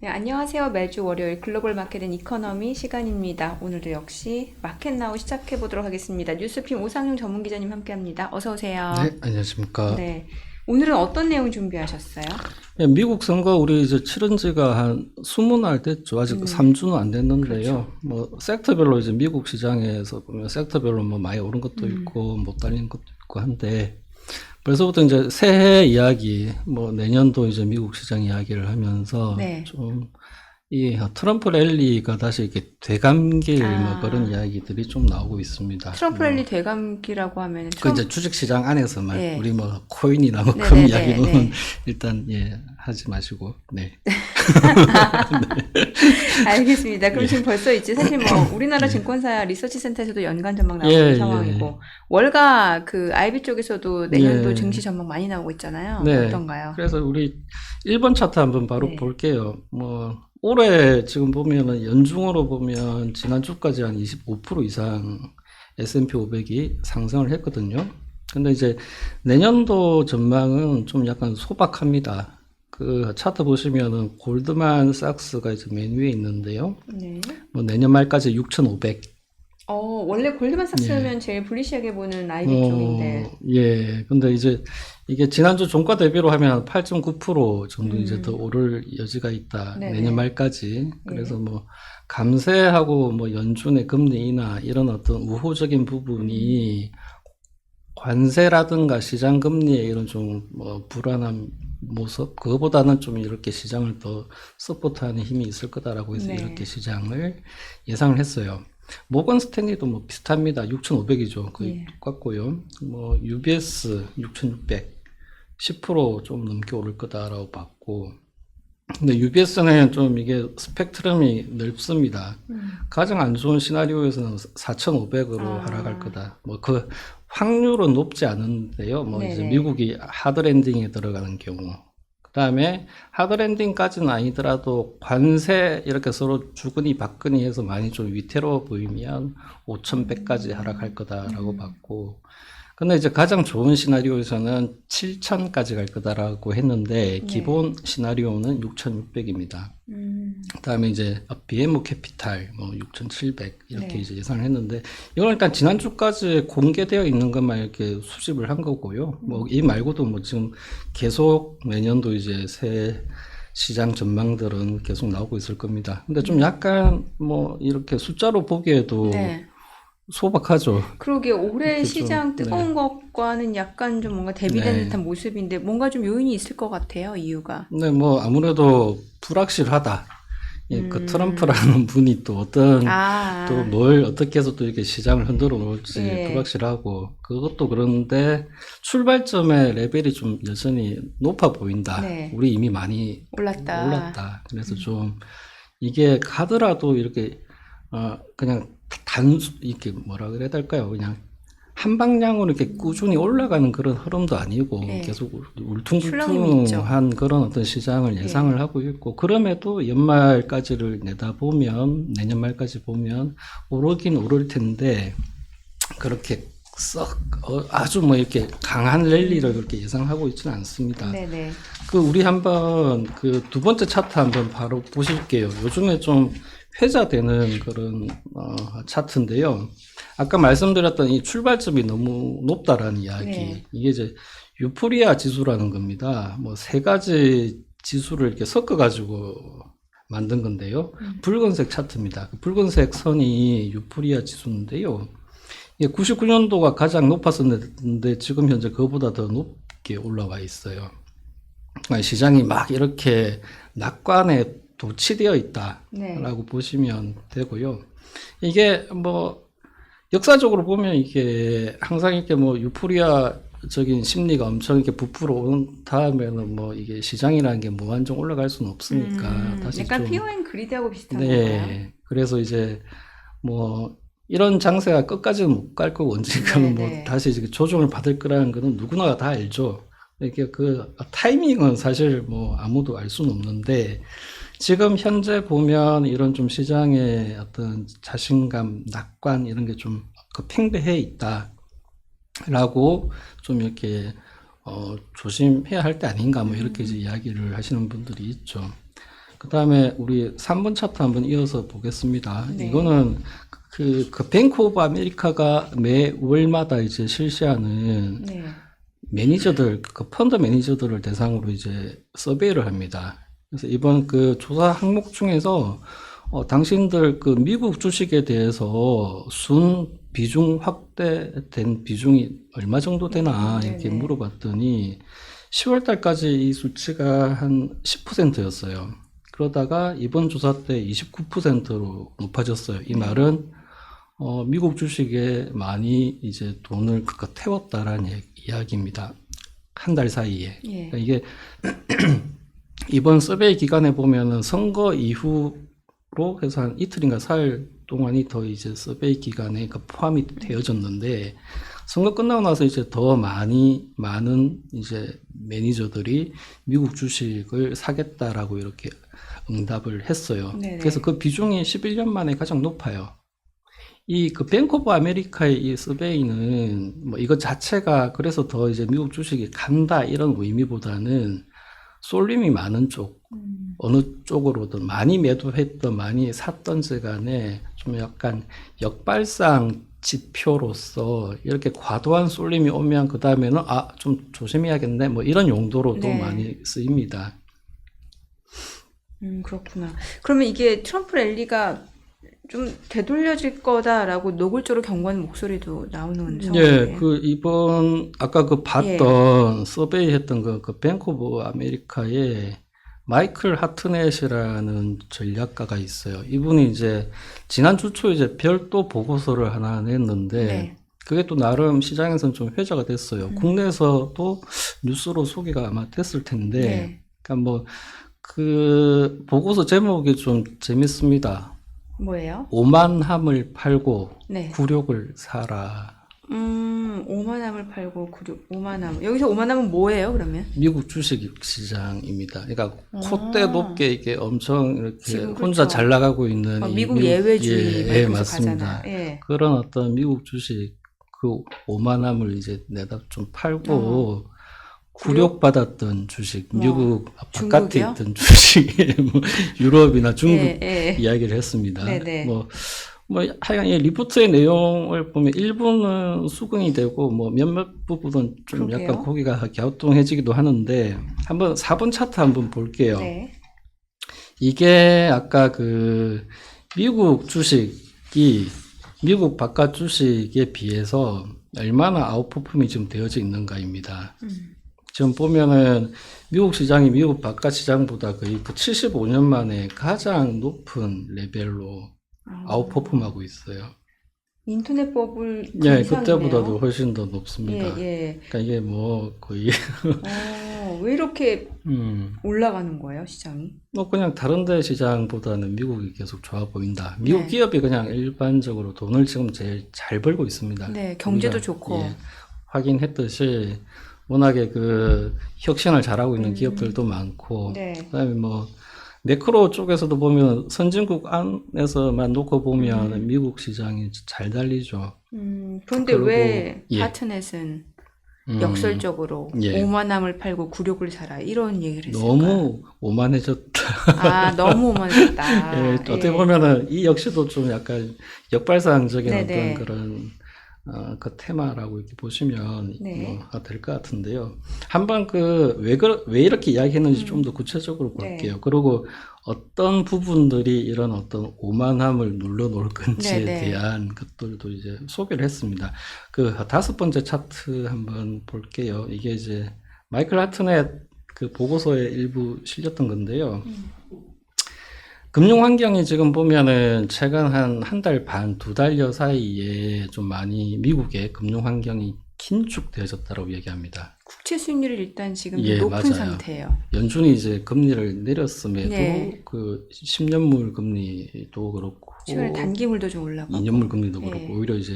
네, 안녕하세요. 매주 월요일 글로벌 마켓 앤 이코노미 시간입니다. 오늘도 역시 마켓나우 시작해 보도록 하겠습니다. 뉴스핌 오상용 전문 기자님 함께 합니다. 어서 오세요. 네, 안녕하십니까. 네. 오늘은 어떤 내용 준비하셨어요? 예, 미국 선거 우리 이제 치른 지가 한 20날 됐죠. 아직 3주는 안 됐는데요. 그렇죠. 뭐 섹터별로 이제 미국 시장에서 보면 섹터별로 뭐 많이 오른 것도 있고 못 달린 것도 있고 한데 벌써부터 이제 새해 이야기, 뭐 내년도 이제 미국 시장 이야기를 하면서 네. 좀 이 트럼프 랠리가 다시 이렇게 되감길 뭐 아, 그런 이야기들이 좀 나오고 있습니다. 트럼프 뭐 랠리 되감기라고 하면 그 이제 주식시장 안에서만 네. 우리 뭐 코인이나 뭐 금 네네네, 이야기는 네. 일단 예 하지 마시고 네. 알겠습니다. 그럼 예. 지금 벌써 있지. 사실 뭐 우리나라 예. 증권사 리서치 센터에서도 연간 전망 나오고 예, 있는 예. 상황이고 월가 그 IB 쪽에서도 내년도 예. 증시 전망 많이 나오고 있잖아요. 네. 어떤가요? 그래서 우리 1번 차트 한번 바로 네. 볼게요. 뭐 올해 지금 보면은 연중으로 보면 지난주까지 한 25% 이상 S&P 500이 상승을 했거든요. 근데 이제 내년도 전망은 좀 약간 소박합니다. 그 차트 보시면은 골드만삭스가 이제 맨 위에 있는데요. 네. 뭐 내년 말까지 6,500. 원래 예. 골드만삭스면 제일 불리시하게 보는 IB 쪽인데. 예. 근데 이제 이게 지난주 종가 대비로 하면 8.9% 정도 이제 더 오를 여지가 있다. 내년 네네. 말까지. 예. 그래서 뭐 감세하고 뭐 연준의 금리 인하 이런 어떤 우호적인 부분이 관세라든가 시장 금리의 이런 좀 뭐 불안한 모습, 그거보다는 좀 이렇게 시장을 더 서포트하는 힘이 있을 거다라고 해서 네. 이렇게 시장을 예상을 했어요. 모건 스탠리도 뭐 비슷합니다. 6,500이죠. 거의 예. 똑같고요. 뭐 UBS 6,600, 10%좀 넘게 오를 거다라고 봤고, 근데 UBS는 좀 이게 스펙트럼이 넓습니다. 가장 안 좋은 시나리오에서는 4,500으로 하락할 아, 거다. 뭐 그 확률은 높지 않은데요. 뭐 이제 네네. 미국이 하드랜딩에 들어가는 경우. 그다음에 하드랜딩까지는 아니더라도 관세 이렇게 서로 주거니 받거니 해서 많이 좀 위태로워 보이면 5,100까지 하락할 거다라고 봤고, 근데 이제 가장 좋은 시나리오에서는 7,000까지 갈 거다라고 했는데 네. 기본 시나리오는 6,600입니다. 그다음에 이제 BMO 캐피탈 뭐 6,700 이렇게 네. 이제 예상을 했는데 이건 일단 지난주까지 공개되어 있는 것만 이렇게 수집을 한 거고요. 뭐 이 말고도 뭐 지금 계속 내년도 이제 새 시장 전망들은 계속 나오고 있을 겁니다. 근데 좀 약간 뭐 이렇게 숫자로 보기에도 네. 소박하죠. 그러게 올해 이렇게 시장 좀, 네. 뜨거운 것과는 약간 좀 뭔가 대비되는 네. 듯한 모습인데 뭔가 좀 요인이 있을 것 같아요, 이유가. 네, 뭐 아무래도 불확실하다. 예, 그 음, 트럼프라는 분이 또 어떤 또 아, 뭘 어떻게 해서 또 이렇게 시장을 흔들어 놓을지 예. 불확실하고 그것도 그런데 출발점의 레벨이 좀 여전히 높아 보인다. 네. 우리 이미 많이 올랐다. 올랐다. 그래서 좀 이게 가더라도 이렇게 그냥 단수 이렇게 뭐라 그래야 될까요? 그냥 한 방향으로 이렇게 꾸준히 올라가는 그런 흐름도 아니고 예. 계속 출렁임이 있죠. 울퉁불퉁한 그런 어떤 시장을 예. 예상을 하고 있고 그럼에도 연말까지를 내다보면 내년 말까지 보면 오르긴 오를 텐데 그렇게 썩 아주 뭐 이렇게 강한 랠리를 그렇게 예상하고 있지는 않습니다. 네네. 그 우리 한번 그 두 번째 차트 한번 바로 보실게요. 요즘에 좀 회자되는 그런 차트인데요. 아까 말씀드렸던 이 출발점이 너무 높다라는 이야기. 네. 이게 이제 유포리아 지수라는 겁니다. 뭐 세 가지 지수를 이렇게 섞어 가지고 만든 건데요. 붉은색 차트입니다. 그 붉은색 선이 유포리아 지수인데요. 이게 99년도가 가장 높았었는데 지금 현재 그거보다 더 높게 올라와 있어요. 시장이 막 이렇게 낙관에 도취되어 네. 있다라고 보시면 되고요. 이게 뭐 역사적으로 보면 이게 항상 이렇게 뭐 유포리아적인 심리가 엄청 이렇게 부풀어 온 다음에는 뭐 이게 시장이라는 게 무한정 올라갈 수는 없으니까 다시 약간 좀, 피오앤 그리드하고 비슷한 건가요? 네. 그래서 이제 뭐 이런 장세가 끝까지는 못 갈 거고 언젠가는 뭐 네네. 다시 이제 조정을 받을 거라는 거는 누구나 다 알죠. 이게 그 타이밍은 사실 뭐 아무도 알 수는 없는데 지금 현재 보면 이런 좀 시장의 어떤 자신감, 낙관 이런 게 좀 그 팽배해 있다라고 좀 이렇게 조심해야 할 때 아닌가 뭐 이렇게 이제 이야기를 하시는 분들이 있죠. 그다음에 우리 3번 차트 한번 이어서 보겠습니다. 네. 이거는 그 뱅크 오브 아메리카가 매 월마다 이제 실시하는 네. 매니저들, 그 펀드 매니저들을 대상으로 이제 서베이를 합니다. 그래서 이번 그 조사 항목 중에서 당신들 그 미국 주식에 대해서 순 비중 확대된 비중이 얼마 정도 되나 이렇게 네네. 물어봤더니 10월 달까지 이 수치가 한 10%였어요. 그러다가 이번 조사 때 29%로 높아졌어요. 이 말은 미국 주식에 많이 이제 돈을 태웠다라는 이야기입니다. 한 달 사이에. 예. 그러니까 이게 이번 서베이 기간에 보면은 선거 이후로 해서 한 이틀인가 사흘 동안이 더 이제 서베이 기간에 포함이 되어졌는데 선거 끝나고 나서 이제 더 많은 이제 매니저들이 미국 주식을 사겠다라고 이렇게 응답을 했어요. 네네. 그래서 그 비중이 11년 만에 가장 높아요. 이 그 뱅크 오브 아메리카의 이 서베이는 뭐 이것 자체가 그래서 더 이제 미국 주식이 간다 이런 의미보다는 쏠림이 많은 쪽 어느 쪽으로든 많이 매도했던 많이 샀던지 간에 좀 약간 역발상 지표로서 이렇게 과도한 쏠림이 오면 그 다음에는 좀 조심해야겠네 뭐 이런 용도로도 네. 많이 쓰입니다. 그렇구나. 그러면 이게 트럼프 랠리가 좀 되돌려질 거다라고 노골적으로 경고하는 목소리도 나오는 예, 상황이에요. 그 이번 아까 그 봤던 서베이 했던 그 뱅크 오브 아메리카의 마이클 하트넷이라는 전략가가 있어요. 이분이 이제 지난 주 초에 이제 별도 보고서를 하나 냈는데 네. 그게 또 나름 시장에서는 좀 회자가 됐어요. 국내에서도 뉴스로 소개가 아마 됐을 텐데, 네. 그러니까 뭐 그 보고서 제목이 좀 재밌습니다. 뭐예요? 오만함을 팔고 네. 굴욕을 사라. 오만함을 팔고 오만함. 여기서 오만함은 뭐예요, 그러면? 미국 주식 시장입니다. 그러니까 콧대 높게 이게 엄청 이렇게 지금 혼자 그렇죠. 잘 나가고 있는 이 미국 예외주의 막 예, 이러면서 맞습니다. 가잖아. 예. 그런 어떤 미국 주식 그 오만함을 이제 내다 좀 팔고 굴욕받았던 주식, 미국 바깥에 중국이요? 있던 주식에 뭐 유럽이나 중국 예, 예. 이야기를 했습니다. 네네. 뭐 하여간 이 리포트의 내용을 보면 일부는 수긍이 되고 뭐 몇몇 부분은 좀 그러게요. 약간 고개가 갸우뚱해지기도 하는데 한번 4번 차트 한번 볼게요. 네. 이게 아까 그 미국 주식이 미국 바깥 주식에 비해서 얼마나 아웃퍼폼이 지금 되어져 있는가입니다. 지금 보면은 미국 시장이 미국 바깥 시장보다 거의 그 75년 만에 가장 높은 레벨로 아웃퍼폼하고 있어요. 인터넷 버블 그 예, 이상이네요. 그때보다도 훨씬 더 높습니다. 예, 예. 그러니까 이게 뭐 거의 왜 이렇게 음, 올라가는 거예요, 시장이? 뭐 그냥 다른 데 시장보다는 미국이 계속 좋아 보인다. 미국 네. 기업이 그냥 일반적으로 돈을 지금 제일 잘 벌고 있습니다. 네, 경제도 우리가, 좋고. 예, 확인했듯이 워낙에 그 혁신을 잘하고 있는 기업들도 많고 네. 그다음에 뭐 매크로 쪽에서도 보면 선진국 안에서만 놓고 보면 미국 시장이 잘 달리죠. 그런데 그리고, 왜 예. 하트넷은 역설적으로 예. 오만함을 팔고 굴욕을 사라 이런 얘기를 했을까요? 너무 오만해졌다. 너무 오만했다. 예, 어떻게 보면은 이 역시도 좀 약간 역발상적인 네네. 어떤 그런 그 테마라고 이렇게 보시면 네. 될 것 같은데요. 한번 왜 이렇게 이야기했는지 좀 더 구체적으로 볼게요. 네. 그리고 어떤 부분들이 이런 어떤 오만함을 눌러놓을 건지에 네네. 대한 것들도 이제 소개를 했습니다. 그 5번째 차트 한번 볼게요. 이게 이제 마이클 하트넷 그 보고서에 일부 실렸던 건데요. 금융 환경이 지금 보면은 최근 한 달 반, 2달여 사이에 좀 많이 미국의 금융 환경이 긴축되어졌다고 얘기합니다. 국채 수익률이 일단 지금 예, 높은 맞아요. 상태예요. 연준이 이제 금리를 내렸음에도 네. 그 10년물 금리도 그렇고 최근에 단기물도 좀 올라가고. 2년물 금리도 예. 그렇고 오히려 이제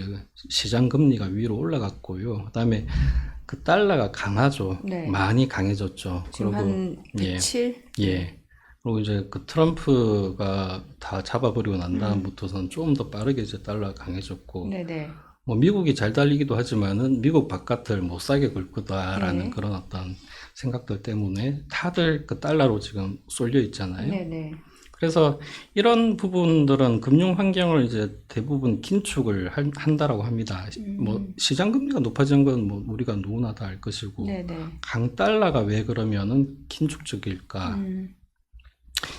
시장 금리가 위로 올라갔고요. 그다음에 그 달러가 강하죠. 네. 많이 강해졌죠. 지금 한 예. 107? 예. 그리고 이제 그 트럼프가 다 잡아버리고 난 다음부터는 좀 더 빠르게 이제 달러가 강해졌고, 네네. 뭐 미국이 잘 달리기도 하지만은 미국 바깥을 못 사게 걸 거다라는 네. 그런 어떤 생각들 때문에 다들 그 달러로 지금 쏠려 있잖아요. 네네. 그래서 이런 부분들은 금융 환경을 이제 대부분 긴축을 한다라고 합니다. 뭐 시장 금리가 높아진 건 뭐 우리가 누구나 다 알 것이고 네네. 강달러가 왜 그러면은 긴축적일까?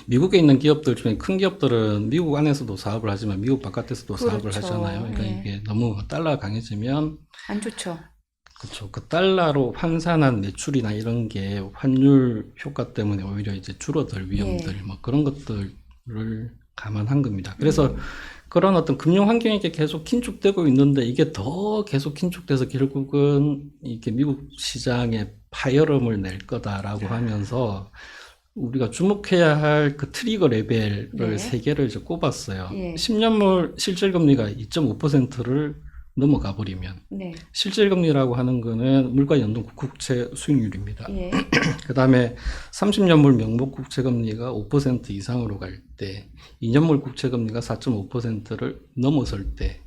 미국에 있는 기업들 중에 큰 기업들은 미국 안에서도 사업을 하지만 미국 바깥에서도 사업을 그렇죠. 하잖아요. 그러니까 예. 이게 너무 달러가 강해지면 안 좋죠. 그렇죠. 그 달러로 환산한 매출이나 이런 게 환율 효과 때문에 오히려 이제 줄어들 위험들 예. 뭐 그런 것들을 감안한 겁니다. 그래서 그런 어떤 금융 환경이 이렇게 계속 긴축되고 있는데 이게 더 계속 긴축돼서 결국은 이렇게 미국 시장에 파열음을 낼 거다라고 하면서 우리가 주목해야 할 그 트리거 레벨을 네. 세 개를 이제 꼽았어요. 예. 10년물 실질금리가 2.5%를 넘어가 버리면 네. 실질금리라고 하는 거는 물가 연동 국채 수익률입니다. 예. 그 다음에 30년물 명목 국채금리가 5% 이상으로 갈 때, 2년물 국채금리가 4.5%를 넘어설 때,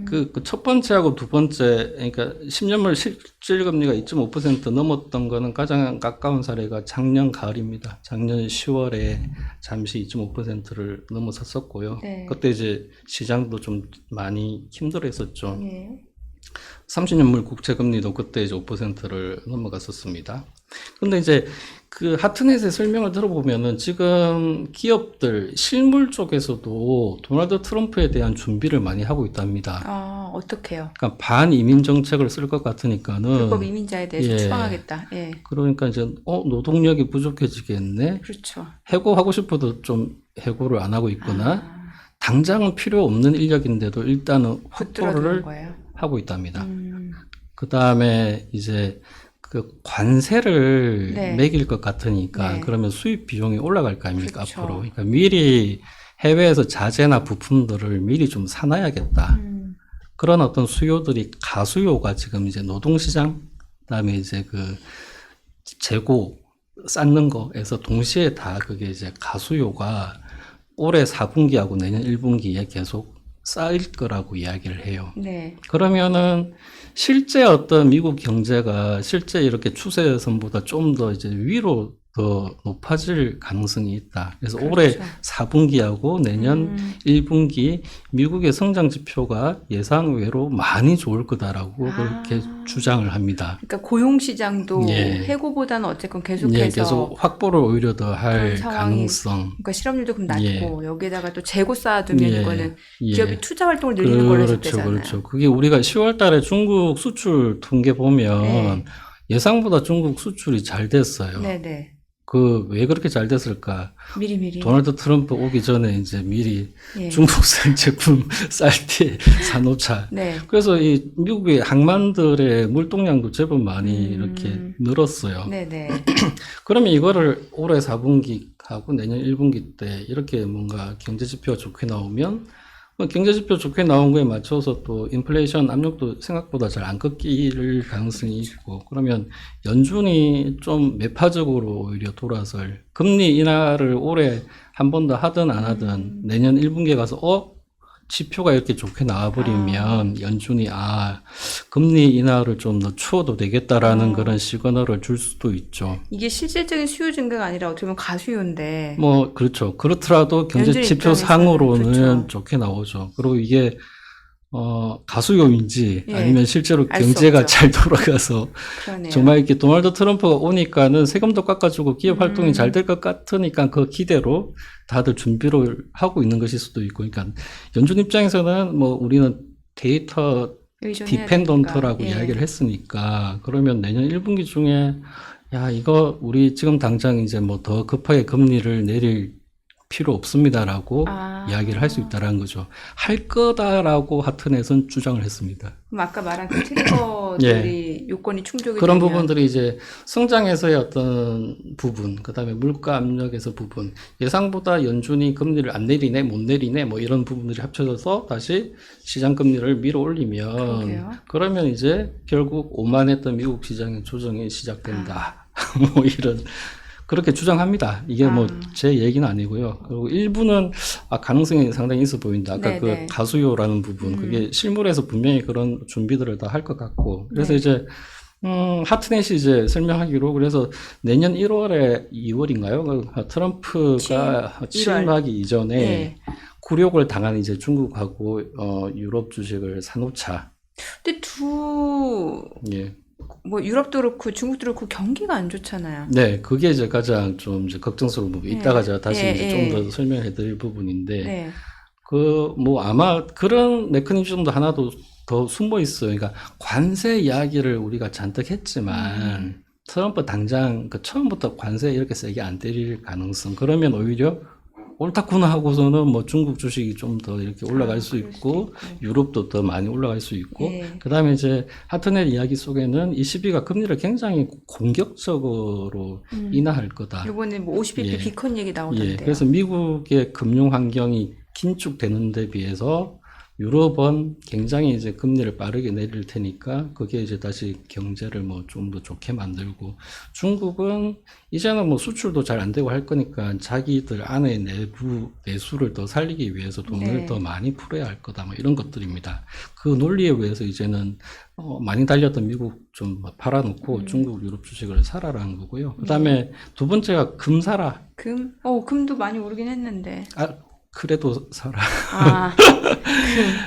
그 첫 번째하고 두 번째, 그러니까 10년물 실질금리가 2.5% 넘었던 거는 가장 가까운 사례가 작년 가을입니다. 작년 10월에 잠시 2.5%를 넘어섰었고요. 네. 그때 이제 시장도 좀 많이 힘들어 했었죠. 예. 30년물 국채금리도 그때 이제 5%를 넘어갔었습니다. 근데 이제 그 하트넷의 설명을 들어보면은 지금 기업들 실물 쪽에서도 도널드 트럼프에 대한 준비를 많이 하고 있답니다. 아, 어떡해요? 그러니까 반이민 정책을 쓸 것 같으니까는 불법 이민자에 대해서 예. 추방하겠다. 예. 그러니까 이제 노동력이 부족해지겠네. 그렇죠. 해고하고 싶어도 좀 해고를 안 하고 있거나 아, 당장은 필요 없는 인력인데도 일단은 붙들어두는 확보를 거예요. 하고 있답니다. 음. 그 다음에 이제 그 관세를 네. 매길 것 같으니까 네. 그러면 수입 비용이 올라갈 거 아닙니까, 그렇죠. 앞으로. 그러니까 미리 해외에서 자재나 부품들을 미리 좀 사놔야겠다. 그런 어떤 수요들이 가수요가 지금 이제 노동시장, 그다음에 이제 그 재고 쌓는 거에서 동시에 다 그게 이제 가수요가 올해 4분기하고 내년 1분기에 계속 쌓일 거라고 이야기를 해요. 네. 그러면은 실제 어떤 미국 경제가 실제 이렇게 추세선보다 좀 더 이제 위로 더 높아질 가능성이 있다. 그래서 그렇죠. 올해 4분기하고 내년 1분기 미국의 성장 지표가 예상 외로 많이 좋을 거다라고 그렇게 주장을 합니다. 그러니까 고용 시장도 예. 해고보다는 어쨌건 계속해서 예, 계속 확보를 오히려 더 할 그런 상황이- 가능성. 그러니까 실업률도 그럼 낮고 예. 여기에다가 또 재고 쌓아두면 예. 이거는 예. 기업이 투자 활동을 늘리는 걸로 그렇죠, 해석되잖아요. 그렇죠. 그게 우리가 10월 달에 중국 수출 통계 보면 네. 예상보다 중국 수출이 잘 됐어요. 네네. 그 왜 그렇게 잘 됐을까? 미리미리. 도널드 트럼프 오기 전에 이제 미리 예. 중국산 제품 쌀 때 사놓자. 네. 그래서 이 미국의 항만들의 물동량도 제법 많이 이렇게 늘었어요. 네네. 그러면 이거를 올해 4분기하고 내년 1분기 때 이렇게 뭔가 경제 지표가 좋게 나오면 경제 지표 좋게 나온 거에 맞춰서 또 인플레이션 압력도 생각보다 잘 안 꺾일 가능성이 있고 그러면 연준이 좀 매파적으로 오히려 돌아설 금리 인하를 올해 한 번 더 하든 안 하든 내년 1분기에 가서 지표가 이렇게 좋게 나와버리면 연준이 금리 인하를 좀 늦춰도 되겠다라는 그런 시그널을 줄 수도 있죠. 이게 실질적인 수요 증가가 아니라 어떻게 보면 가수요인데. 뭐 그렇죠. 그렇더라도 경제 연준 지표 입장에서는 상으로는 그렇죠. 좋게 나오죠. 그리고 이게 가수요인지 예. 아니면 실제로 알수 경제가 없죠. 잘 돌아가서 그러네요. 정말 이렇게 도널드 트럼프가 오니까는 세금도 깎아주고 기업 활동이 잘 될 것 같으니까 그 기대로 다들 준비를 하고 있는 것일 수도 있고, 그러니까 연준 입장에서는 뭐 우리는 데이터 의존해야 디펜던트라고 되니까. 예. 이야기를 했으니까 그러면 내년 1분기 중에 야 이거 우리 지금 당장 이제 뭐 더 급하게 금리를 내릴 필요 없습니다라고 이야기를 할 수 있다라는 거죠. 할 거다라고 하트넷은 주장을 했습니다. 그럼 아까 말한 그 트리거들이 요건이 충족이 그런 되면 부분들이 이제 성장에서의 어떤 부분, 그다음에 물가 압력에서 부분, 예상보다 연준이 금리를 안 내리네, 못 내리네, 뭐 이런 부분들이 합쳐져서 다시 시장 금리를 밀어 올리면 그러게요. 그러면 이제 결국 오만했던 미국 시장의 조정이 시작된다. 뭐 이런 그렇게 주장합니다. 이게 뭐 제 얘기는 아니고요. 그리고 일부는 가능성이 상당히 있어 보인다. 아까 네네. 그 가수요라는 부분, 그게 실물에서 분명히 그런 준비들을 다 할 것 같고, 그래서 네. 이제 하트넷이 이제 설명하기로 그래서 내년 1월에 2월인가요? 트럼프가 취임하기 이전에 네. 굴욕을 당한 이제 중국하고 유럽 주식을 사놓자. 근데 예. 뭐 유럽도 그렇고 중국도 그렇고 경기가 안 좋잖아요. 네, 그게 이제 가장 좀 이제 걱정스러운 부분. 이따가 제가 다시 예, 이제 예. 좀 더 설명해 드릴 부분인데, 네. 뭐 아마 그런 메커니즘도 하나도 더 숨어 있어요. 그러니까 관세 이야기를 우리가 잔뜩 했지만, 트럼프 당장 그 처음부터 관세 이렇게 세게 안 때릴 가능성. 그러면 오히려 옳다구나 하고서는 뭐 중국 주식이 좀 더 이렇게 올라갈 수 있고, 유럽도 더 많이 올라갈 수 있고, 예. 그 다음에 이제 하트넷 이야기 속에는 이 시비가 금리를 굉장히 공격적으로 인하할 거다. 이번에 뭐 50bp 예. 비컨 얘기 예, 나오던데요. 그래서 미국의 금융 환경이 긴축되는 데 비해서 유럽은 굉장히 이제 금리를 빠르게 내릴 테니까 그게 이제 다시 경제를 뭐 좀 더 좋게 만들고, 중국은 이제는 뭐 수출도 잘 안 되고 할 거니까 자기들 안에 내수를 더 살리기 위해서 돈을 더 많이 풀어야 할 거다, 뭐 이런 것들입니다. 그 논리에 의해서 이제는 많이 달렸던 미국 좀 팔아놓고 중국 유럽 주식을 사라라는 거고요. 그 다음에 두 번째가 금 사라. 금도 많이 오르긴 했는데. 그래도 사라. 아,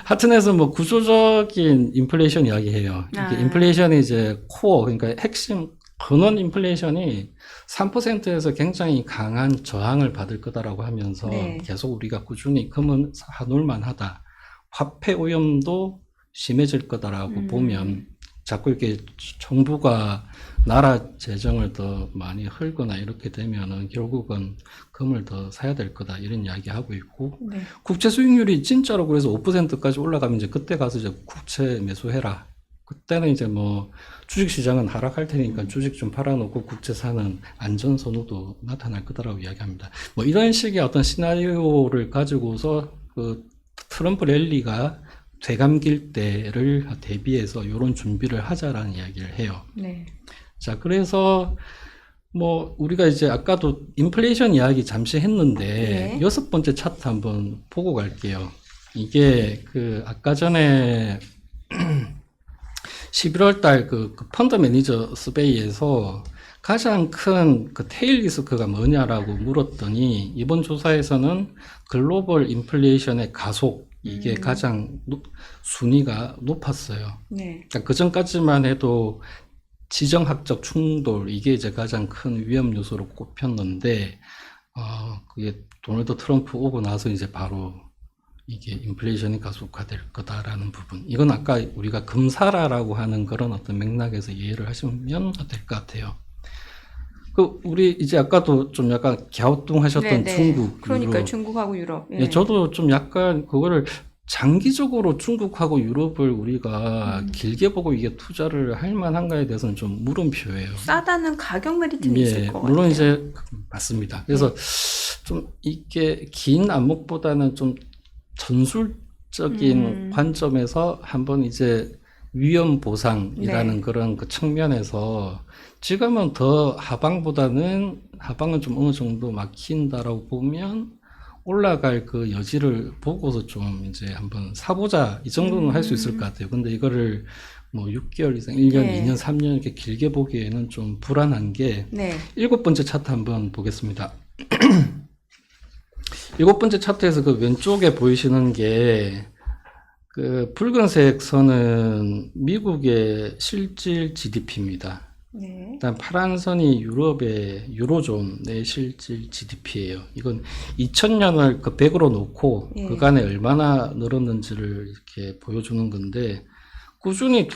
하트넷은 뭐 구조적인 인플레이션 이야기해요. 이게 인플레이션이 이제 코어, 그러니까 핵심 근원 인플레이션이 3%에서 굉장히 강한 저항을 받을 거다라고 하면서 계속 우리가 꾸준히 금은 사놓을만 하다. 화폐 오염도 심해질 거다라고 보면 자꾸 이렇게 정부가 나라 재정을 더 많이 헐거나 이렇게 되면은 결국은 금을 더 사야 될 거다, 이런 이야기 하고 있고, 국채 수익률이 진짜로 그래서 5%까지 올라가면 이제 그때 가서 이제 국채 매수해라. 그때는 이제 뭐 주식 시장은 하락할 테니까 주식 좀 팔아놓고 국채 사는 안전 선호도 나타날 거다라고 이야기합니다. 뭐 이런 식의 어떤 시나리오를 가지고서 그 트럼프 랠리가 되감길 때를 대비해서 이런 준비를 하자라는 이야기를 해요. 네. 자, 그래서 뭐 우리가 이제 아까도 인플레이션 이야기 잠시 했는데 여섯 번째 차트 한번 보고 갈게요. 이게 그 아까 전에 11월 달 그 펀드 매니저 서베이에서 가장 큰 그 테일 리스크가 뭐냐라고 물었더니 이번 조사에서는 글로벌 인플레이션의 가속, 이게 가장 순위가 높았어요. 그러니까 그 전까지만 해도 지정학적 충돌, 이게 이제 가장 큰 위험 요소로 꼽혔는데, 그게 도널드 트럼프 오고 나서 이제 바로 이게 인플레이션이 가속화될 거다라는 부분. 이건 아까 우리가 금사라라고 하는 그런 어떤 맥락에서 이해를 하시면 될 것 같아요. 우리 이제 아까도 좀 약간 갸우뚱하셨던 중국. 그러니까 유럽. 중국하고 유럽. 예, 저도 좀 약간 그거를 장기적으로 중국하고 유럽을 우리가 길게 보고 이게 투자를 할 만한가에 대해서는 좀 물음표예요. 싸다는 가격 메리트는 있을 것 같아요. 물론 이제 맞습니다. 그래서 좀 이게 긴 안목보다는 좀 전술적인 관점에서 한번 이제 위험 보상이라는 그런 그 측면에서 지금은 더 하방은 좀 어느 정도 막힌다라고 보면 올라갈 그 여지를 보고서 좀 이제 한번 사보자, 이 정도는 할 수 있을 것 같아요. 근데 이거를 뭐 6개월 이상, 1년, 2년, 3년 이렇게 길게 보기에는 좀 불안한 게, 일곱 번째 차트 한번 보겠습니다. 일곱 번째 차트에서 그 왼쪽에 보이시는 게 그 붉은색 선은 미국의 실질 GDP입니다. 일단 파란 선이 유럽의 유로존의 실질 GDP예요. 이건 2000년을 그 100으로 놓고 그간에 얼마나 늘었는지를 이렇게 보여주는 건데, 꾸준히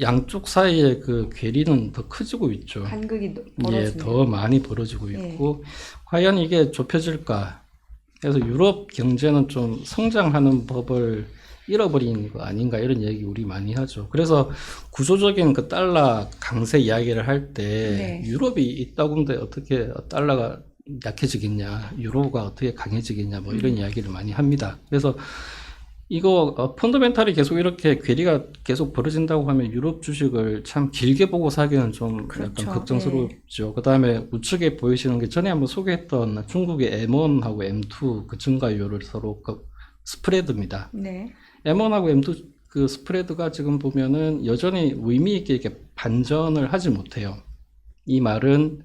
양쪽 사이의 그 괴리는 더 커지고 있죠. 간극이 벌어지네요. 예, 더 많이 벌어지고 있고, 과연 이게 좁혀질까? 그래서 유럽 경제는 좀 성장하는 법을 잃어버린 거 아닌가, 이런 얘기 우리 많이 하죠. 그래서 구조적인 그 달러 강세 이야기를 할 때 유럽이 있다고 하는데 어떻게 달러가 약해지겠냐, 유로가 어떻게 강해지겠냐, 뭐 이런 이야기를 많이 합니다. 그래서 이거 펀더멘탈이 계속 이렇게 괴리가 계속 벌어진다고 하면 유럽 주식을 참 길게 보고 사기는 좀 그렇죠. 약간 걱정스럽죠. 그다음에 우측에 보이시는 게 전에 한번 소개했던 중국의 M1하고 M2 그 증가율을 서로 스프레드입니다. 네. M1하고 M2 그 스프레드가 지금 보면은 여전히 의미 있게 이렇게 반전을 하지 못해요. 이 말은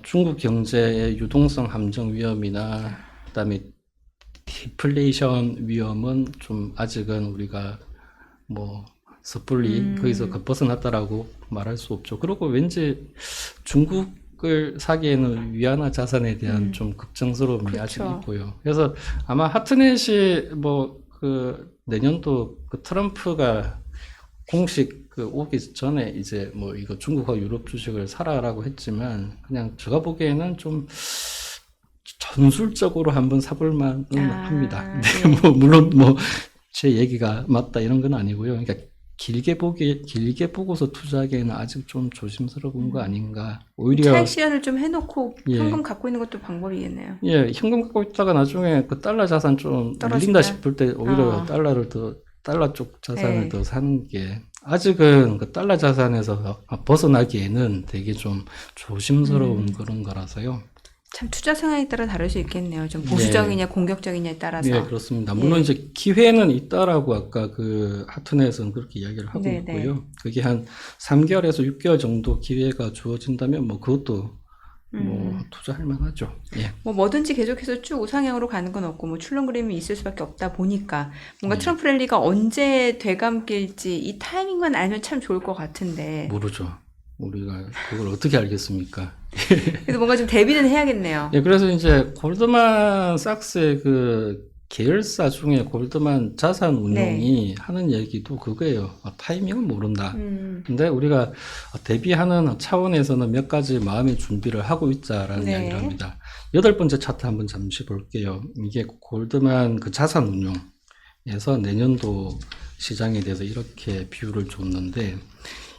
중국 경제의 유동성 함정 위험이나 그다음에 디플레이션 위험은 좀 아직은 우리가 뭐 섣불리 거기서 벗어났다라고 말할 수 없죠. 그리고 왠지 중국을 사기에는 위안화 자산에 대한 좀 걱정스러움이 아직 그렇죠. 있고요. 그래서 아마 하트넷이 뭐 그 내년도 그 트럼프가 공식 그 오기 전에 이제 뭐 이거 중국과 유럽 주식을 사라라고 했지만 그냥 제가 보기에는 좀 전술적으로 한번 사볼 만은 합니다. 네. 뭐 물론 뭐 제 얘기가 맞다 이런 건 아니고요. 그러니까 길게 보고서 투자하기에는 아직 좀 조심스러운 거 아닌가. 오히려 차익 실현을 좀 해놓고 예. 현금 갖고 있는 것도 방법이겠네요. 예, 현금 갖고 있다가 나중에 그 달러 자산 좀 떨어지면? 밀린다 싶을 때 오히려 달러 쪽 자산을 네. 더 사는 게 아직은 그 달러 자산에서 벗어나기에는 되게 좀 조심스러운 그런 거라서요. 참 투자 상황에 따라 다를 수 있겠네요. 좀 보수적이냐 공격적이냐에 따라서. 네, 그렇습니다. 물론 이제 기회는 있다라고 아까 그 하트넷은 그렇게 이야기를 하고 네, 있고요. 그게 한 3개월에서 6개월 정도 기회가 주어진다면 뭐 그것도 뭐 투자할 만하죠. 예. 뭐든지 계속해서 쭉 우상향으로 가는 건 없고 뭐 출렁거림이 있을 수밖에 없다 보니까 뭔가 트럼프 랠리가 언제 되감길지 이 타이밍만 알면 참 좋을 것 같은데 모르죠. 우리가 그걸 어떻게 알겠습니까? 그래서 뭔가 좀 대비는 해야겠네요. 예, 그래서 이제 골드만 삭스의 그 계열사 중에 골드만 자산 운용이 하는 얘기도 그거예요. 타이밍은 모른다. 근데 우리가 대비하는 차원에서는 몇 가지 마음의 준비를 하고 있자라는 이야기를 합니다. 8번째 차트 한번 잠시 볼게요. 이게 골드만 그 자산 운용에서 내년도 시장에 대해서 이렇게 비율을 줬는데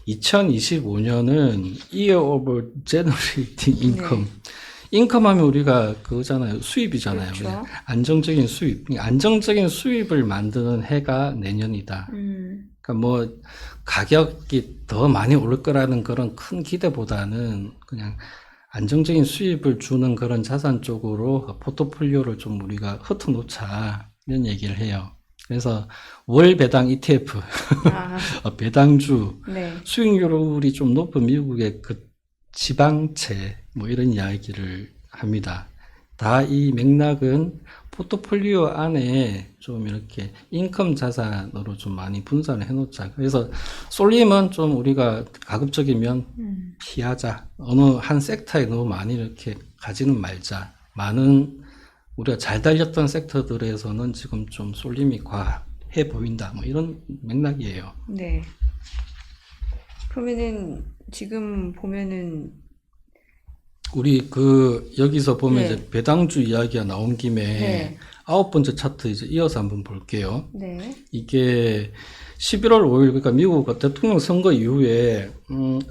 2025년은 Year of Generating Income. 인컴 하면 우리가 그거잖아요. 수입이잖아요. 그렇죠. 안정적인 수입. 안정적인 수입을 만드는 해가 내년이다. 그러니까 뭐 가격이 더 많이 오를 거라는 그런 큰 기대보다는 그냥 안정적인 수입을 주는 그런 자산 쪽으로 포트폴리오를 좀 우리가 흩어놓자 이런 얘기를 해요. 그래서 월 배당 ETF, 배당주, 수익률이 좀 높은 미국의 그 지방채 뭐 이런 이야기를 합니다. 다 이 맥락은 포트폴리오 안에 좀 이렇게 인컴 자산으로 좀 많이 분산을 해놓자. 그래서 쏠림은 좀 우리가 가급적이면 피하자. 어느 한 섹터에 너무 많이 이렇게 가지는 말자. 많은 우리가 잘 달렸던 섹터들에서는 지금 좀 쏠림이 과해 보인다. 뭐 이런 맥락이에요. 네. 그러면은 지금 보면은 우리 그 여기서 보면 이제 배당주 이야기가 나온 김에 9번째 차트 이제 이어서 한번 볼게요. 이게 11월 5일 그러니까 미국 대통령 선거 이후에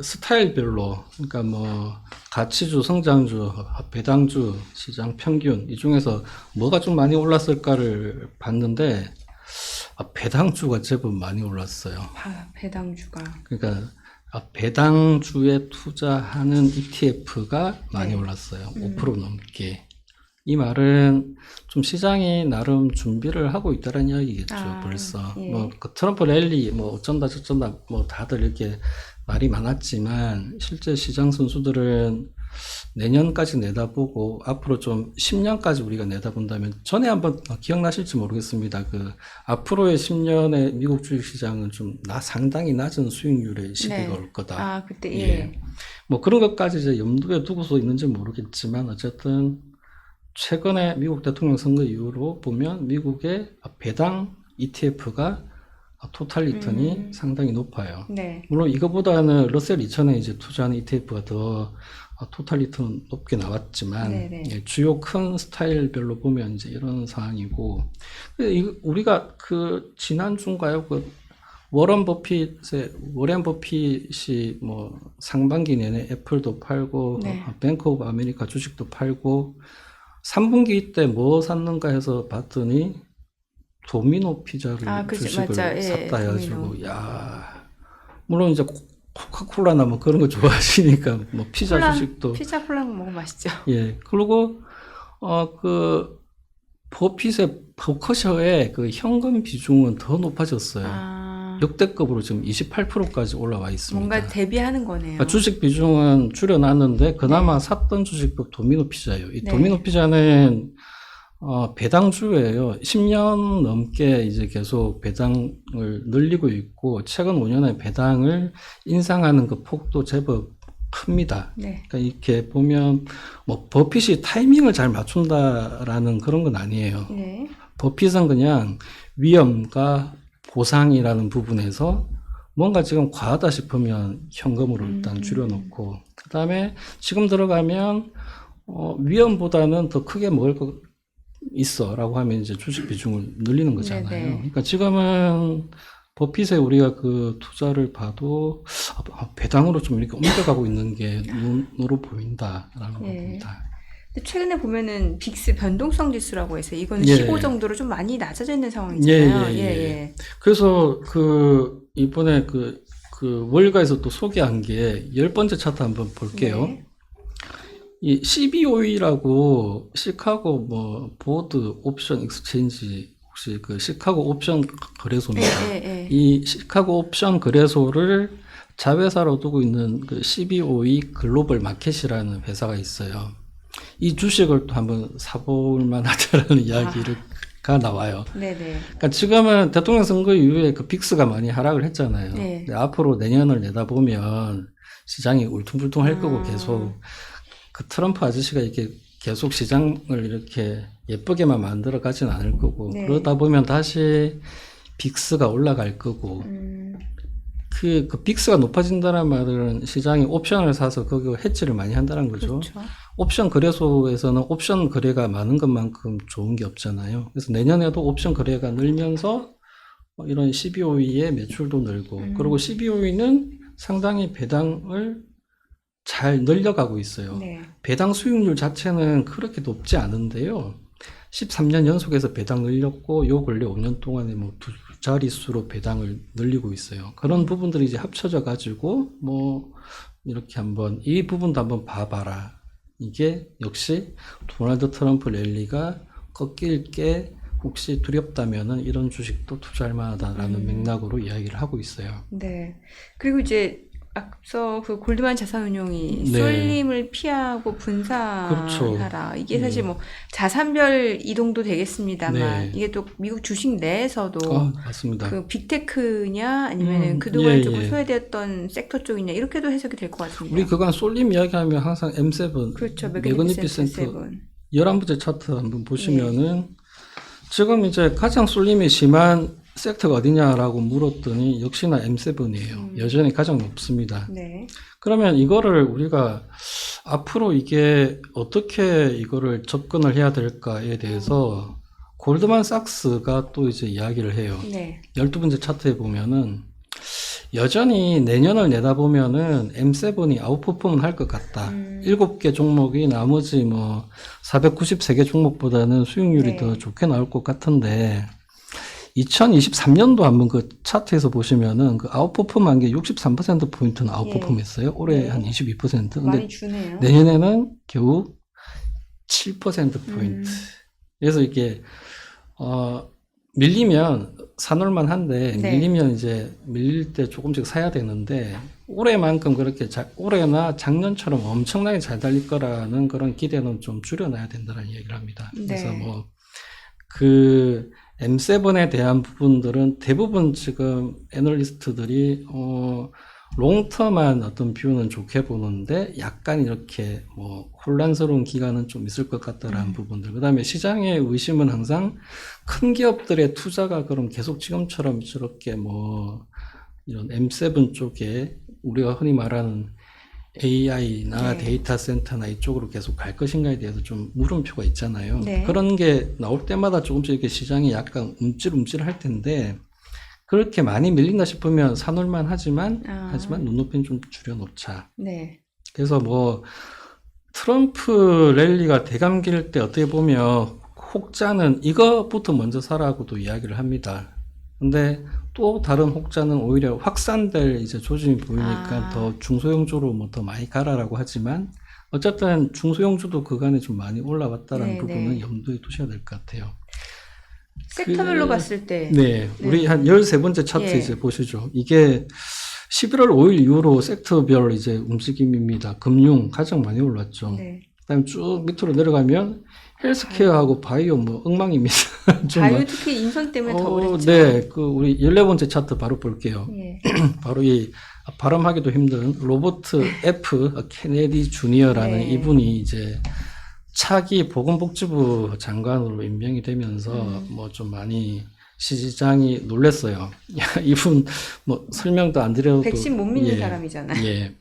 스타일별로 그러니까 뭐 가치주, 성장주, 배당주 시장 평균 이 중에서 뭐가 좀 많이 올랐을까를 봤는데 배당주가 제법 많이 올랐어요. 배당주가. 그러니까 배당주에 투자하는 ETF가 많이 올랐어요. 5% 넘게. 이 말은 좀 시장이 나름 준비를 하고 있다는 이야기겠죠. 벌써. 뭐 그 트럼프 랠리 뭐 어쩐다 저쩐다 뭐 다들 이렇게 말이 많았지만 실제 시장 선수들은 내년까지 내다보고 앞으로 좀 10년까지 우리가 내다본다면 전에 한번 기억나실지 모르겠습니다. 그 앞으로의 10년의 미국 주식시장은 좀 상당히 낮은 수익률의 시기가 올 거다. 그때 뭐 그런 것까지 이제 염두에 두고서 있는지 모르겠지만 어쨌든 최근에 미국 대통령 선거 이후로 보면 미국의 배당 ETF가 토탈 리턴이 상당히 높아요. 물론 이거보다는 러셀 2000에 이제 투자하는 ETF가 더 토탈 리턴 높게 나왔지만 주요 큰 스타일별로 보면 이제 이런 상황이고 우리가 그 지난주인가요? 그 워런 버핏이 뭐 상반기 내내 애플도 팔고 뱅크 오브 아메리카 주식도 팔고 3분기 때 뭐 샀는가 해서 봤더니 도미노 피자를 그치, 주식을 맞아. 예, 샀다 해가지고, 도미노. 야, 물론 이제 코카콜라나 뭐 그런 거 좋아하시니까 뭐 피자 주식도 피자 콜라 먹으면 맛있죠. 예. 그리고 그 버핏의 그 현금 비중은 더 높아졌어요. 역대급으로 지금 28%까지 올라와 있습니다. 뭔가 대비하는 거네요. 그러니까 주식 비중은 줄여놨는데 그나마 샀던 주식도 도미노 피자예요. 이 네. 도미노 피자는 배당주예요. 10년 넘게 이제 계속 배당을 늘리고 있고 최근 5년에 배당을 인상하는 그 폭도 제법 큽니다. 네. 그러니까 이렇게 보면 뭐 버핏이 타이밍을 잘 맞춘다라는 그런 건 아니에요. 네. 버핏은 그냥 위험과 보상이라는 부분에서 뭔가 지금 과하다 싶으면 현금으로 일단 줄여놓고 그다음에 지금 들어가면 위험보다는 더 크게 먹을 거 있어라고 하면 이제 주식 비중을 늘리는 거잖아요. 네네. 그러니까 지금은 버핏에 우리가 그 투자를 봐도 배당으로 좀 이렇게 옮겨가고 있는 게 눈으로 보인다라는 예. 겁니다. 근데 최근에 보면은 빅스 변동성 지수라고 해서 이거는 예. 15 정도로 좀 많이 낮아져 있는 상황이잖아요. 예. 그래서 이번에 그 월가에서 또 소개한 게 10번째 차트 한번 볼게요. 네. 이 CBOE라고 시카고 뭐 보드 옵션 익스체인지 혹시 그 시카고 옵션 거래소입니다. 예. 이 시카고 옵션 거래소를 자회사로 두고 있는 그 CBOE 글로벌 마켓이라는 회사가 있어요. 이 주식을 또 한번 사볼 만하다라는 이야기가 나와요. 네네. 그러니까 지금은 대통령 선거 이후에 그 빅스가 많이 하락을 했잖아요. 네. 근데 앞으로 내년을 내다보면 시장이 울퉁불퉁할 거고 계속 그 트럼프 아저씨가 이렇게 계속 시장을 이렇게 예쁘게만 만들어 가진 않을 거고 네. 그러다 보면 다시 빅스가 올라갈 거고 그 빅스가 높아진다는 말은 시장이 옵션을 사서 거기 해지를 많이 한다는 거죠. 그렇죠. 옵션 거래소에서는 옵션 거래가 많은 것만큼 좋은 게 없잖아요. 그래서 내년에도 옵션 거래가 늘면서 이런 CBOE의 매출도 늘고 그리고 CBOE는 상당히 배당을 잘 늘려가고 있어요. 네. 배당 수익률 자체는 그렇게 높지 않은데요. 13년 연속해서 배당 늘렸고 요 근래 5년 동안에 뭐 두 자릿수로 배당을 늘리고 있어요. 그런 부분들이 이제 합쳐져 가지고 뭐 이렇게 한번 이 부분도 한번 봐봐라. 이게 역시 도널드 트럼프 랠리가 꺾일 게 혹시 두렵다면은 이런 주식도 투자할 만하다라는 맥락으로 이야기를 하고 있어요. 네. 그리고 이제 앞서 그 골드만 자산운용이 네. 쏠림을 피하고 분산하라. 그렇죠. 이게 사실 뭐 자산별 이동도 되겠습니다만 네. 이게 또 미국 주식 내에서도 맞습니다. 그 빅테크냐 아니면은 그동안 예, 조금 예. 소외되었던 섹터 쪽이냐 이렇게도 해석이 될 것 같습니다. 우리 그간 쏠림 이야기하면 항상 M7, 그렇죠. 매그니피센트 세븐. 11번째 차트 한번 보시면은 지금 이제 가장 쏠림이 심한 섹터가 어디냐라고 물었더니 역시나 M7이에요. 여전히 가장 높습니다. 네. 그러면 이거를 우리가 앞으로 이게 어떻게 이거를 접근을 해야 될까에 대해서 골드만삭스가 또 이제 이야기를 해요. 네. 12번째 차트에 보면은 여전히 내년을 내다보면은 M7이 아웃퍼폼은 할 것 같다. 7개 종목이 나머지 뭐 493개 종목보다는 수익률이 네. 더 좋게 나올 것 같은데 2023년도 한번 그 차트에서 보시면은 그 아웃퍼폼한 게 63%포인트는 아웃퍼폼했어요. 올해 네. 한 22%. 근데 많이 주네요. 내년에는 겨우 7%포인트. 그래서 이게, 밀리면 사놓을만 한데, 네. 밀리면 이제 밀릴 때 조금씩 사야 되는데, 올해만큼 그렇게 올해나 작년처럼 엄청나게 잘 달릴 거라는 그런 기대는 좀 줄여놔야 된다는 얘기를 합니다. 그래서 네. 뭐, 그, M7에 대한 부분들은 대부분 지금 애널리스트들이, 롱텀한 어떤 뷰는 좋게 보는데 약간 이렇게 뭐 혼란스러운 기간은 좀 있을 것 같다라는 부분들. 그 다음에 시장의 의심은 항상 큰 기업들의 투자가 그럼 계속 지금처럼 저렇게 뭐 이런 M7 쪽에 우리가 흔히 말하는 AI나 네. 데이터 센터나 이쪽으로 계속 갈 것인가에 대해서 좀 물음표가 있잖아요. 네. 그런 게 나올 때마다 조금씩 이렇게 시장이 약간 움찔움찔할 텐데 그렇게 많이 밀린다 싶으면 사놓을만 하지만 눈높이는 좀 줄여놓자. 네. 그래서 뭐 트럼프 랠리가 대감길 때 어떻게 보면 혹자는 이것부터 먼저 사라고도 이야기를 합니다. 근데 또 다른 혹자는 오히려 확산될 이제 조짐이 보이니까 더 중소형주로 뭐 더 많이 가라라고 하지만 어쨌든 중소형주도 그간에 좀 많이 올라왔다라는 부분은 염두에 두셔야 될 것 같아요. 섹터별로 봤을 때. 네, 우리 한 13번째 차트 이제 보시죠. 이게 11월 5일 이후로 섹터별 이제 움직임입니다. 금융 가장 많이 올랐죠. 네. 그다음에 쭉 밑으로 내려가면 헬스케어하고 바이오 뭐 엉망입니다. 바이오 특히 인선 때문에 더 그랬죠. 네, 그 우리 14번째 차트 바로 볼게요. 예. 바로 이 발음하기도 힘든 로버트 F 케네디 주니어라는 네. 이분이 이제 차기 보건복지부 장관으로 임명이 되면서 뭐 좀 많이 시장이 놀랬어요. 이분 뭐 설명도 안 드려도 백신 못 믿는 사람이잖아요. 예.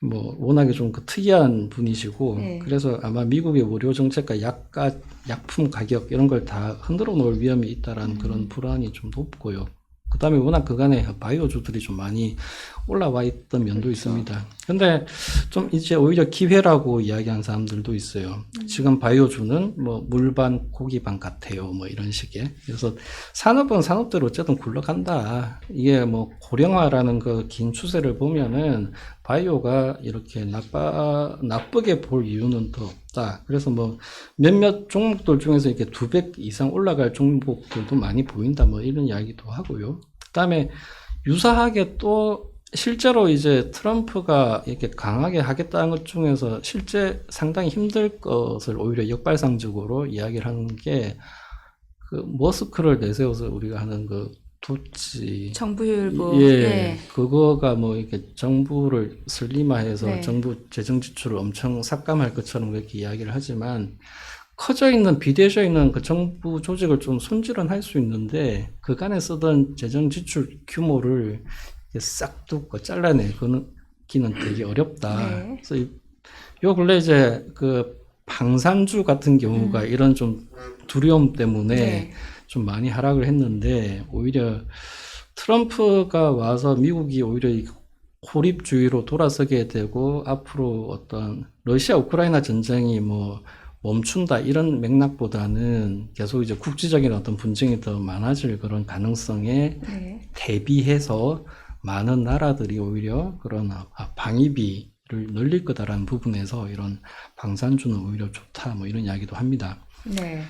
뭐 워낙에 좀 그 특이한 분이시고 그래서 아마 미국의 의료 정책과 약품 가격 이런 걸 다 흔들어 놓을 위험이 있다라는 그런 불안이 좀 높고요. 그다음에 워낙 그간에 바이오주들이 좀 많이 올라와 있던 면도 있습니다. 근데 좀 이제 오히려 기회라고 이야기한 사람들도 있어요. 지금 바이오주는 뭐 물반 고기반 같아요. 뭐 이런 식의. 그래서 산업은 산업대로 어쨌든 굴러간다. 이게 뭐 고령화라는 그 긴 추세를 보면은 바이오가 이렇게 나쁘게 볼 이유는 더 없다. 그래서 뭐 몇몇 종목들 중에서 이렇게 2배 이상 올라갈 종목들도 많이 보인다. 뭐 이런 이야기도 하고요. 그다음에 유사하게 또 실제로 이제 트럼프가 이렇게 강하게 하겠다는 것 중에서 실제 상당히 힘들 것을 오히려 역발상적으로 이야기를 하는 게 그 머스크를 내세워서 우리가 하는 그 도치 정부율보. 그거가 뭐 이렇게 정부를 슬림화해서 네. 정부 재정 지출을 엄청 삭감할 것처럼 그렇게 이야기를 하지만 커져 있는 비대해져 있는 그 정부 조직을 좀 손질은 할 수 있는데 그간에 쓰던 재정 지출 규모를 싹 둑고 잘라내기는 되게 어렵다. 네. 그래서 요 근래 이제 그 방산주 같은 경우가 이런 좀 두려움 때문에 좀 많이 하락을 했는데 오히려 트럼프가 와서 미국이 오히려 이 고립주의로 돌아서게 되고 앞으로 어떤 러시아 우크라이나 전쟁이 뭐 멈춘다 이런 맥락보다는 계속 이제 국지적인 어떤 분쟁이 더 많아질 그런 가능성에 대비해서 많은 나라들이 오히려 그런 방위비를 늘릴 거다라는 부분에서 이런 방산주는 오히려 좋다 뭐 이런 이야기도 합니다. 네.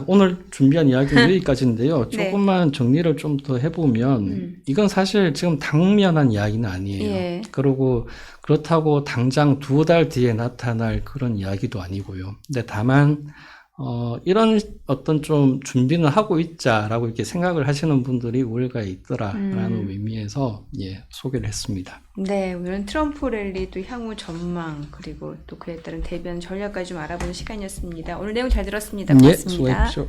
오늘 준비한 이야기는 여기까지인데요. 조금만 정리를 좀 더 해보면 이건 사실 지금 당면한 이야기는 아니에요. 그리고 그렇다고 당장 2달 뒤에 나타날 그런 이야기도 아니고요. 근데 다만 이런 어떤 좀 준비는 하고 있자라고 이렇게 생각을 하시는 분들이 우리가에 있더라라는 의미에서 소개를 했습니다. 네, 오늘은 트럼프 랠리도 향후 전망 그리고 또 그에 따른 대변 전략까지 좀 알아보는 시간이었습니다. 오늘 내용 잘 들었습니다. 고맙습니다. 수고하십시오.